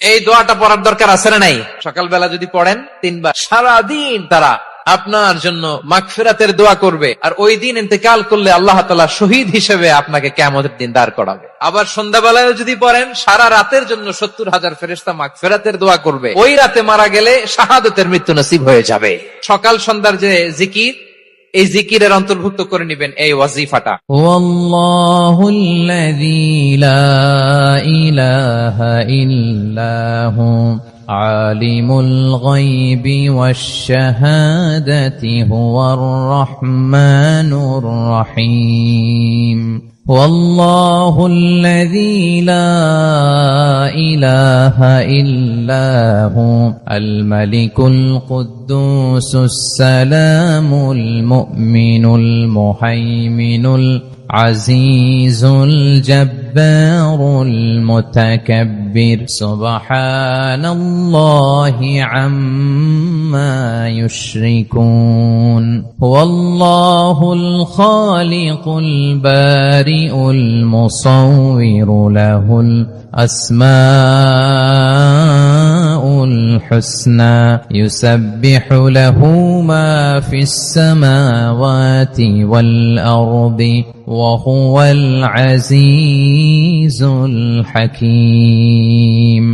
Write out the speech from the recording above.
এই দোয়াটা পড়ার দরকার আছে না নাই? সকালবেলা যদি পড়েন 3 বার, সারাদিন তারা আপনার জন্য মাগফিরাতের দোয়া করবে। আর ওই দিন ইন্তেকাল করলে আল্লাহ তাআলা শহীদ হিসেবে আপনাকে কিয়ামতের দিন দাঁড় করাবে। আবার সন্ধ্যাবেলায় যদি পড়েন, সারা রাতের জন্য 70,000 ফেরেশতা মাগফিরাতের দোয়া করবে। ওই রাতে মারা গেলে শাহাদাতের মৃত্যু নসিব হয়ে যাবে। সকাল সন্ধ্যার যে জিকির, এই জিকিরের অন্তর্ভুক্ত করে নেবেন এই ওয়াজিফাটা। ওয়াল্লাহুল্লাযী লা ইলাহা ইল্লাহু আলিমুল গায়বি ওয়াশ শাহাদাতি হুয়ার রাহমানুর রহিম। والله الذي لا إله إلا هو الملك القدوس السلام المؤمن المهيمن العزيز الجبار المتكبر سبحان الله عما يشركون هو الله الخالق البارئ المصور له الأسماء الحسنى يسبح له ما في السماوات والأرض وهو العزيز الحكيم।